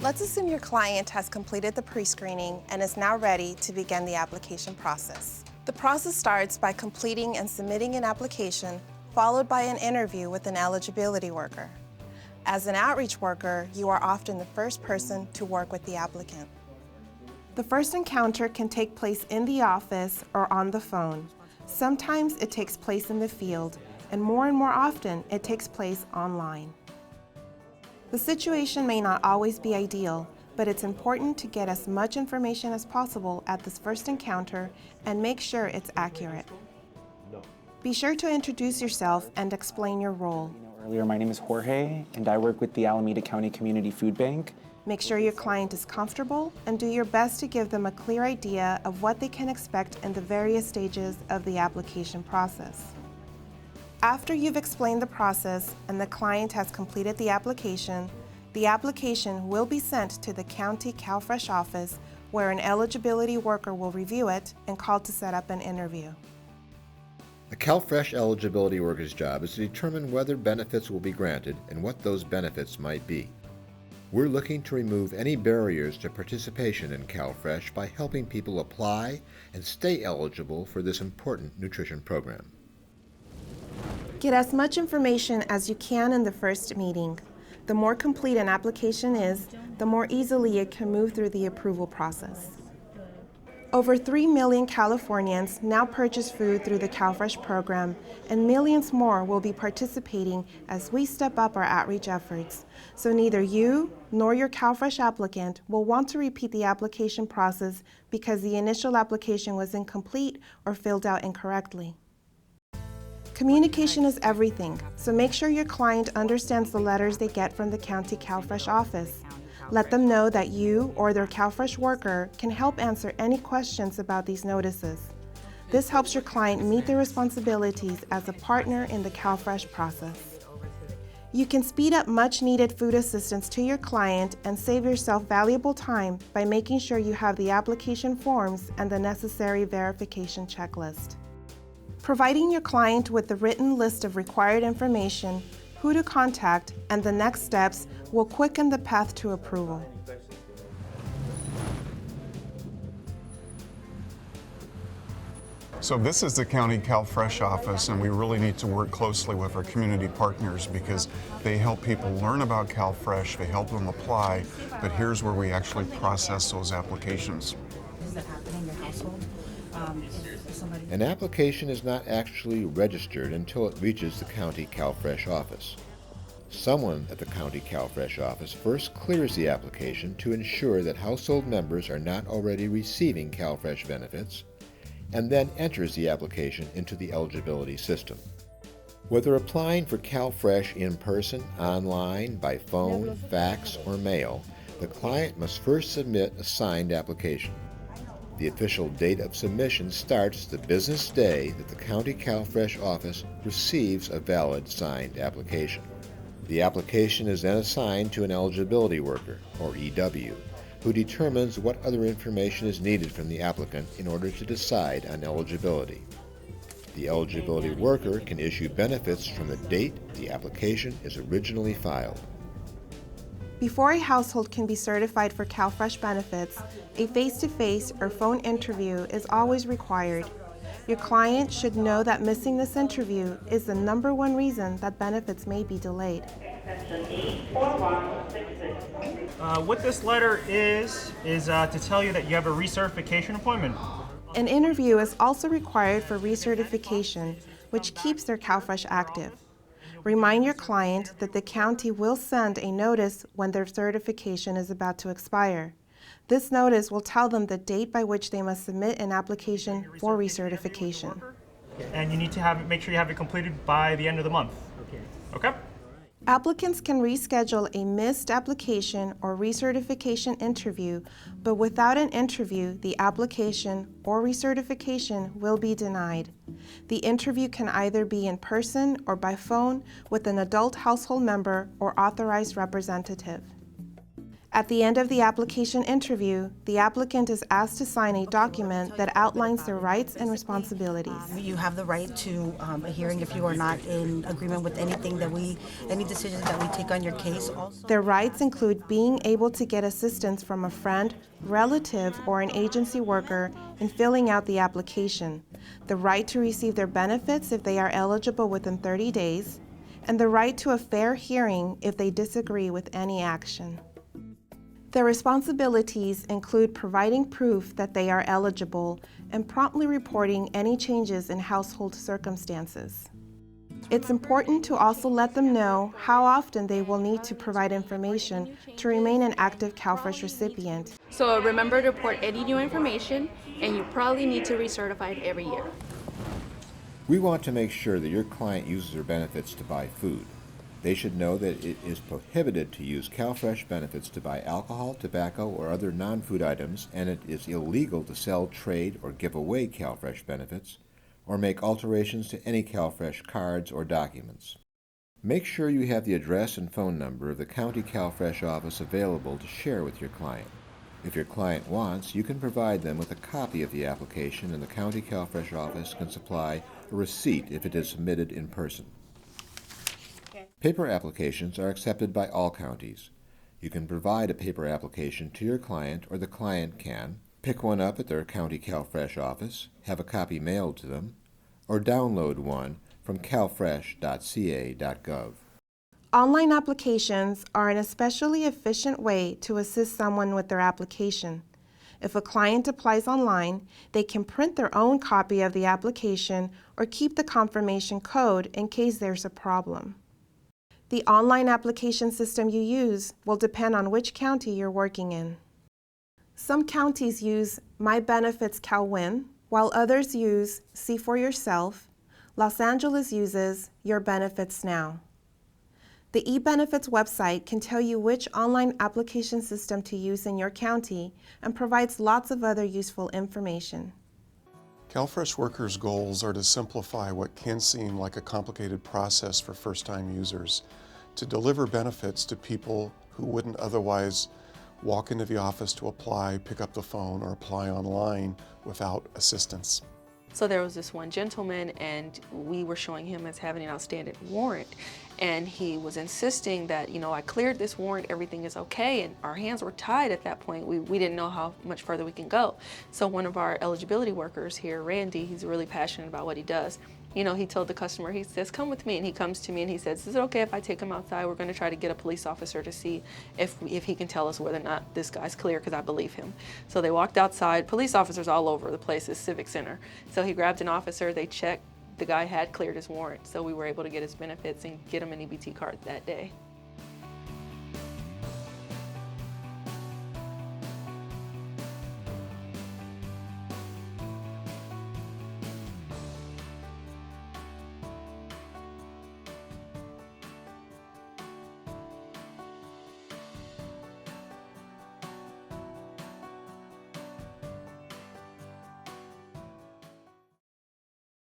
Let's assume your client has completed the pre-screening and is now ready to begin the application process. The process starts by completing and submitting an application, followed by an interview with an eligibility worker. As an outreach worker, you are often the first person to work with the applicant. The first encounter can take place in the office or on the phone. Sometimes it takes place in the field, and more often it takes place online. The situation may not always be ideal, but it's important to get as much information as possible at this first encounter and make sure it's accurate. Be sure to introduce yourself and explain your role. Earlier, my name is Jorge, and I work with the Alameda County Community Food Bank. Make sure your client is comfortable and do your best to give them a clear idea of what they can expect in the various stages of the application process. After you've explained the process and the client has completed the application will be sent to the County CalFresh office where an eligibility worker will review it and call to set up an interview. A CalFresh eligibility worker's job is to determine whether benefits will be granted and what those benefits might be. We're looking to remove any barriers to participation in CalFresh by helping people apply and stay eligible for this important nutrition program. Get as much information as you can in the first meeting. The more complete an application is, the more easily it can move through the approval process. Over 3 million Californians now purchase food through the CalFresh program, and millions more will be participating as we step up our outreach efforts. So neither you nor your CalFresh applicant will want to repeat the application process because the initial application was incomplete or filled out incorrectly. Communication is everything, so make sure your client understands the letters they get from the County CalFresh office. Let them know that you or their CalFresh worker can help answer any questions about these notices. This helps your client meet their responsibilities as a partner in the CalFresh process. You can speed up much-needed food assistance to your client and save yourself valuable time by making sure you have the application forms and the necessary verification checklist. Providing your client with the written list of required information, who to contact, and the next steps will quicken the path to approval. So this is the County CalFresh office, and we really need to work closely with our community partners because they help people learn about CalFresh, they help them apply, but here's where we actually process those applications. Does that happen in your household? An application is not actually registered until it reaches the County CalFresh office. Someone at the County CalFresh office first clears the application to ensure that household members are not already receiving CalFresh benefits, and then enters the application into the eligibility system. Whether applying for CalFresh in person, online, by phone, fax, or mail, the client must first submit a signed application. The official date of submission starts the business day that the County CalFresh office receives a valid signed application. The application is then assigned to an eligibility worker, or EW, who determines what other information is needed from the applicant in order to decide on eligibility. The eligibility worker can issue benefits from the date the application is originally filed. Before a household can be certified for CalFresh benefits, a face-to-face or phone interview is always required. Your client should know that missing this interview is the #1 reason that benefits may be delayed. What this letter is to tell you that you have a recertification appointment. An interview is also required for recertification, which keeps their CalFresh active. Remind your client that the county will send a notice when their certification is about to expire. This notice will tell them the date by which they must submit an application for recertification. And you need to make sure you have it completed by the end of the month. Okay? Applicants can reschedule a missed application or recertification interview, but without an interview, the application or recertification will be denied. The interview can either be in person or by phone with an adult household member or authorized representative. At the end of the application interview, the applicant is asked to sign a document that outlines their rights and responsibilities. You have the right to a hearing if you are not in agreement with anything any decisions that we take on your case. Also, Their rights include being able to get assistance from a friend, relative, or an agency worker in filling out the application, the right to receive their benefits if they are eligible within 30 days, and the right to a fair hearing if they disagree with any action. Their responsibilities include providing proof that they are eligible and promptly reporting any changes in household circumstances. It's important to also let them know how often they will need to provide information to remain an active CalFresh recipient. So remember to report any new information, and you probably need to recertify it every year. We want to make sure that your client uses their benefits to buy food. They should know that it is prohibited to use CalFresh benefits to buy alcohol, tobacco, or other non-food items, and it is illegal to sell, trade, or give away CalFresh benefits, or make alterations to any CalFresh cards or documents. Make sure you have the address and phone number of the County CalFresh office available to share with your client. If your client wants, you can provide them with a copy of the application, and the County CalFresh office can supply a receipt if it is submitted in person. Paper applications are accepted by all counties. You can provide a paper application to your client, or the client can pick one up at their County CalFresh office, have a copy mailed to them, or download one from calfresh.ca.gov. Online applications are an especially efficient way to assist someone with their application. If a client applies online, they can print their own copy of the application or keep the confirmation code in case there's a problem. The online application system you use will depend on which county you're working in. Some counties use My Benefits CalWin, while others use See for Yourself. Los Angeles uses Your Benefits Now. The eBenefits website can tell you which online application system to use in your county and provides lots of other useful information. CalFresh workers' goals are to simplify what can seem like a complicated process for first-time users, to deliver benefits to people who wouldn't otherwise walk into the office to apply, pick up the phone, or apply online without assistance. So there was this one gentleman, and we were showing him as having an outstanding warrant, and he was insisting that, I cleared this warrant, everything is okay, and our hands were tied at that point. We didn't know how much further we can go. So one of our eligibility workers here, Randy, he's really passionate about what he does. He told the customer, he says, come with me, and he comes to me and he says, is it okay if I take him outside? We're going to try to get a police officer to see if he can tell us whether or not this guy's clear, because I believe him. So they walked outside, police officers all over the place, this civic center. So he grabbed an officer, they checked, the guy had cleared his warrant, so we were able to get his benefits and get him an EBT card that day.